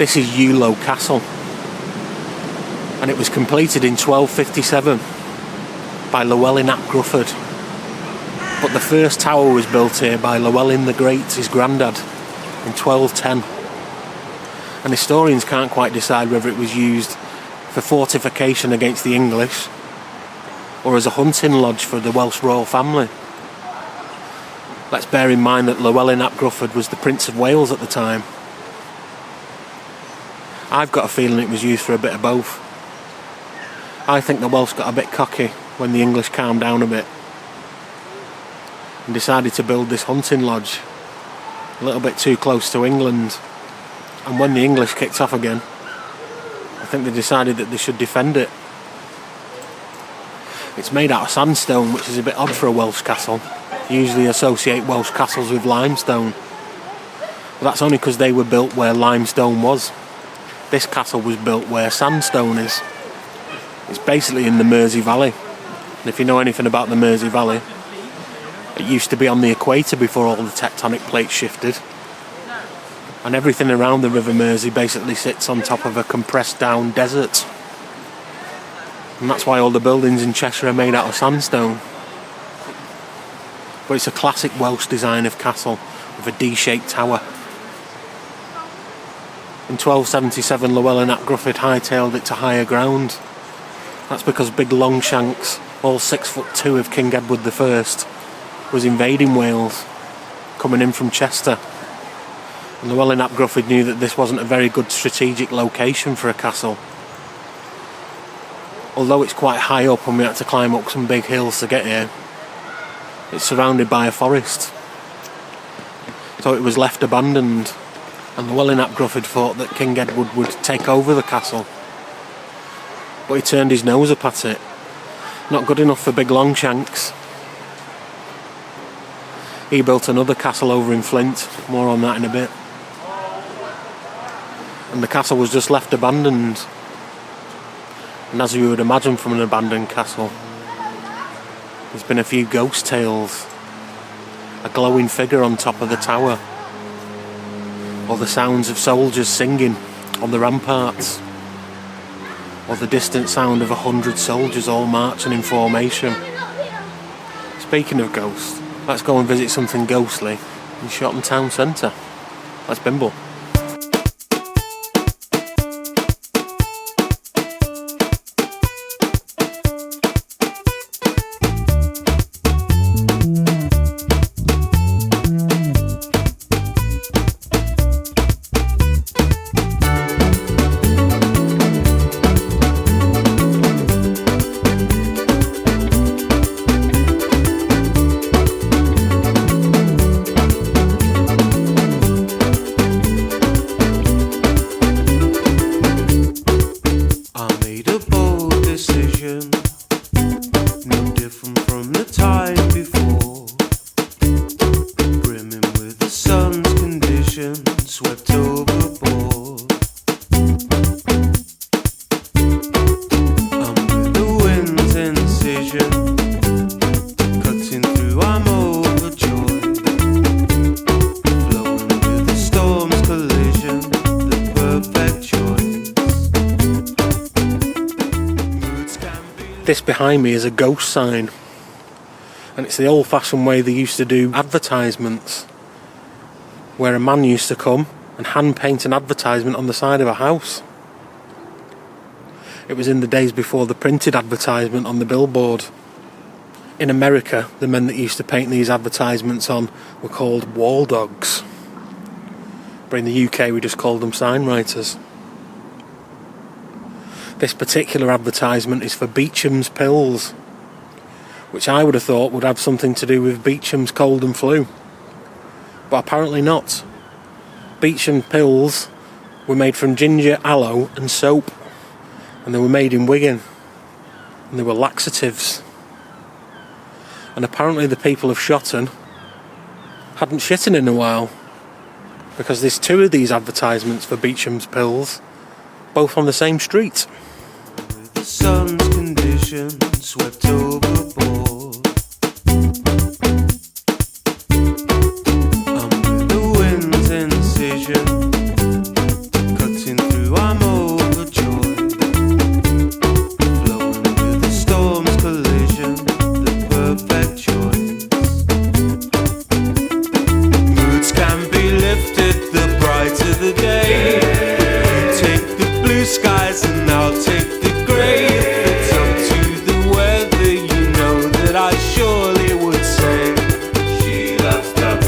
This is Ewloe Castle, and it was completed in 1257 by Llewellyn ap Grufford. But the first tower was built here by Llewellyn the Great, his granddad, in 1210. And historians can't quite decide whether it was used for fortification against the English or as a hunting lodge for the Welsh royal family. Let's bear in mind that Llewellyn ap Grufford was the Prince of Wales at the time. I've got a feeling it was used for a bit of both. I think the Welsh got a bit cocky when the English calmed down a bit and decided to build this hunting lodge a little bit too close to England. And when the English kicked off again, I think they decided that they should defend it. It's made out of sandstone, which is a bit odd for a Welsh castle. You usually associate Welsh castles with limestone. But that's only because they were built where limestone was. This castle was built where sandstone is. It's basically in the Mersey Valley. And if you know anything about the Mersey Valley, it used to be on the equator before all the tectonic plates shifted. And everything around the River Mersey basically sits on top of a compressed down desert. And that's why all the buildings in Cheshire are made out of sandstone. But it's a classic Welsh design of castle with a D-shaped tower. In 1277, Llewellyn ap Grufford hightailed it to higher ground. That's because big Longshanks, all 6'2" of King Edward I, was invading Wales, coming in from Chester. And Llewellyn ap Grufford knew that this wasn't a very good strategic location for a castle. Although it's quite high up and we had to climb up some big hills to get here, it's surrounded by a forest. So it was left abandoned. And Llewellyn ap Grufford thought that King Edward would take over the castle. But he turned his nose up at it. Not good enough for big Longshanks. He built another castle over in Flint. More on that in a bit. And the castle was just left abandoned. And as you would imagine from an abandoned castle, there's been a few ghost tales. A glowing figure on top of the tower. Or the sounds of soldiers singing on the ramparts. Or the distant sound of 100 soldiers all marching in formation. Speaking of ghosts, let's go and visit something ghostly in Shotton Town Centre. Let's Bimble. swept overboard. Under the wind's incision, cutting through, I'm overjoyed. Flowing with the storm's collision, the perfect choice. This behind me is a ghost sign, and it's the old-fashioned way they used to do advertisements, where a man used to come and hand paint an advertisement on the side of a house. It was in the days before the printed advertisement on the billboard. In America, the men that used to paint these advertisements on were called wall dogs, but in the UK we just called them sign writers. This particular advertisement is for Beecham's Pills, which I would have thought would have something to do with Beecham's cold and flu. But apparently not. Beecham Pills were made from ginger, aloe and soap, and they were made in Wigan, and they were laxatives. And apparently the people of Shotton hadn't shitten in a while, because there's two of these advertisements for Beecham's Pills, both on the same street. The sun's condition swept overboard. Under the wind's incision, cutting through, I'm overjoyed. Flowing with the storm's collision, the perfect choice. Moods can be lifted, the brighter the day. You take the blue skies and I'll take the grey. If it's up to the weather, you know that I surely would say she loves love.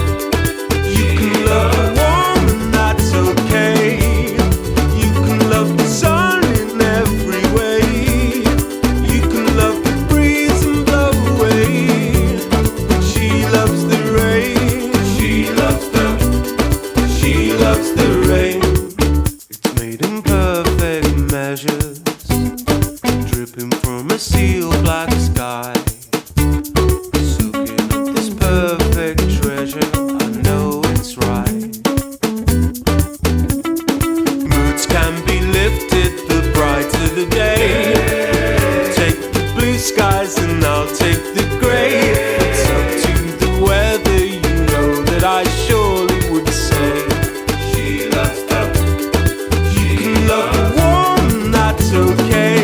You can love a woman, that's okay. You can love the sun in every way. You can love the breeze and blow away. She loves the rain. She loves the rain. It's made in perfect measures, dripping from a seal black sky, soaking up this perfect treasure. I know it's right. Moods can be lifted, the brighter the day. Take the blue skies and I'll take the grey. If it's up to the weather, you know that I surely would say she loves love. You can love a woman, that's okay.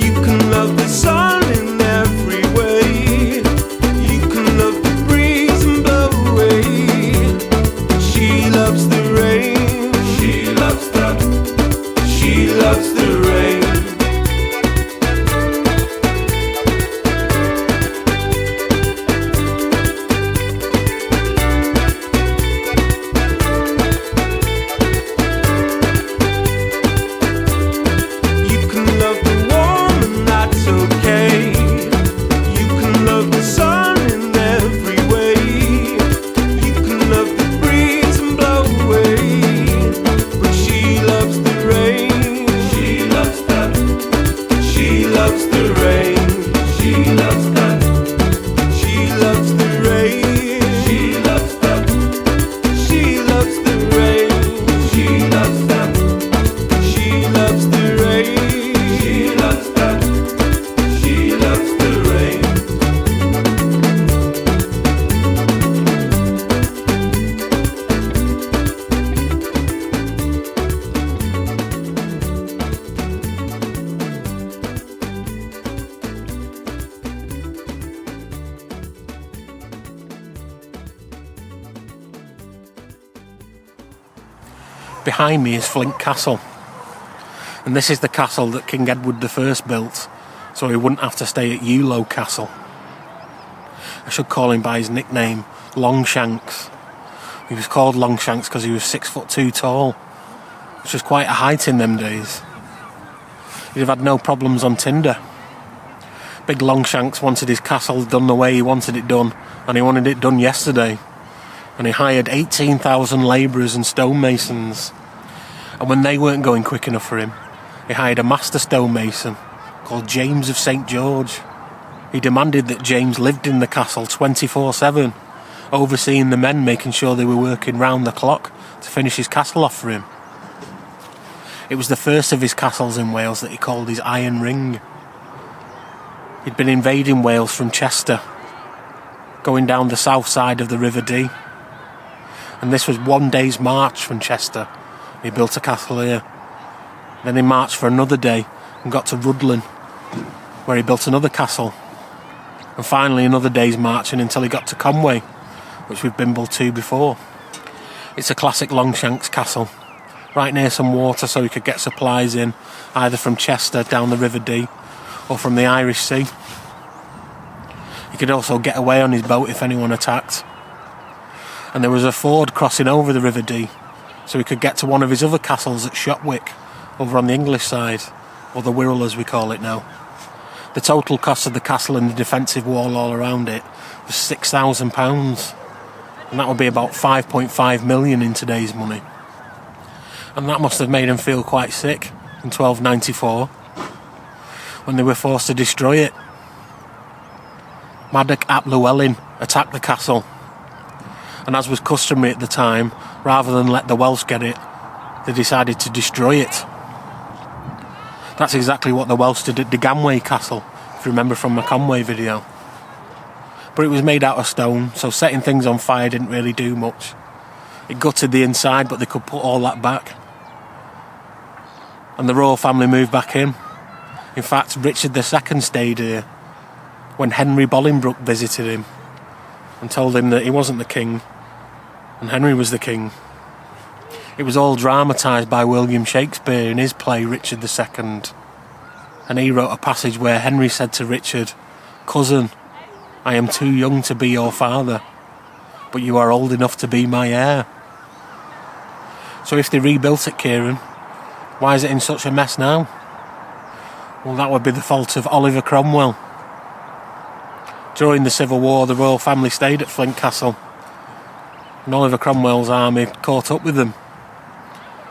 You can love the sun in every way. You can love the breeze and blow away. She loves the rain. She loves the rain. You can love the woman, that's okay. You can love the sun in every way. You can love the breeze and blow away. But she loves the rain. She loves the rain. She loves the rain. She loves the rain. She loves the rain. She loves the rain. Behind me is Flint Castle, and this is the castle that King Edward I built, so he wouldn't have to stay at Eulow Castle. I should call him by his nickname, Longshanks. He was called Longshanks because he was 6'2" tall, which was quite a height in them days. He'd have had no problems on Tinder. Big Longshanks wanted his castle done the way he wanted it done, and he wanted it done yesterday. And he hired 18,000 labourers and stonemasons. And when they weren't going quick enough for him, he hired a master stonemason called James of St. George. He demanded that James lived in the castle 24/7, overseeing the men, making sure they were working round the clock to finish his castle off for him. It was the first of his castles in Wales that he called his Iron Ring. He'd been invading Wales from Chester, going down the south side of the River Dee. And this was one day's march from Chester. He built a castle here. Then he marched for another day and got to Rhuddlan, where he built another castle. And finally another day's marching until he got to Conway, which we've Bimble to before. It's a classic Longshanks castle, right near some water so he could get supplies in, either from Chester down the River Dee or from the Irish Sea. He could also get away on his boat if anyone attacked. And there was a ford crossing over the River Dee, so he could get to one of his other castles at Shopwick, over on the English side, or the Wirral as we call it now. The total cost of the castle and the defensive wall all around it was £6,000, and that would be about 5.5 million in today's money. And that must have made him feel quite sick in 1294, when they were forced to destroy it. Madog ap Llewellyn attacked the castle, and as was customary at the time, rather than let the Welsh get it, they decided to destroy it. That's exactly what the Welsh did at Ganway Castle, if you remember from my Conway video. But it was made out of stone, so setting things on fire didn't really do much. It gutted the inside, but they could put all that back. And the royal family moved back in. In fact, Richard II stayed here when Henry Bolingbroke visited him and told him that he wasn't the king and Henry was the king. It was all dramatised by William Shakespeare in his play Richard II. And he wrote a passage where Henry said to Richard, "Cousin, I am too young to be your father, but you are old enough to be my heir." So if they rebuilt it, Kieran, why is it in such a mess now? Well, that would be the fault of Oliver Cromwell. During the Civil War, the royal family stayed at Flint Castle, and Oliver Cromwell's army caught up with them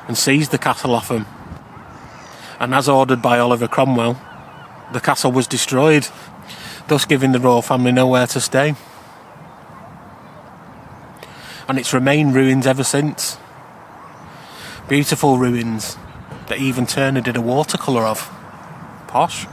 and seized the castle off them. And as ordered by Oliver Cromwell, the castle was destroyed, thus giving the royal family nowhere to stay. And it's remained ruins ever since. Beautiful ruins that even Turner did a watercolour of. Posh.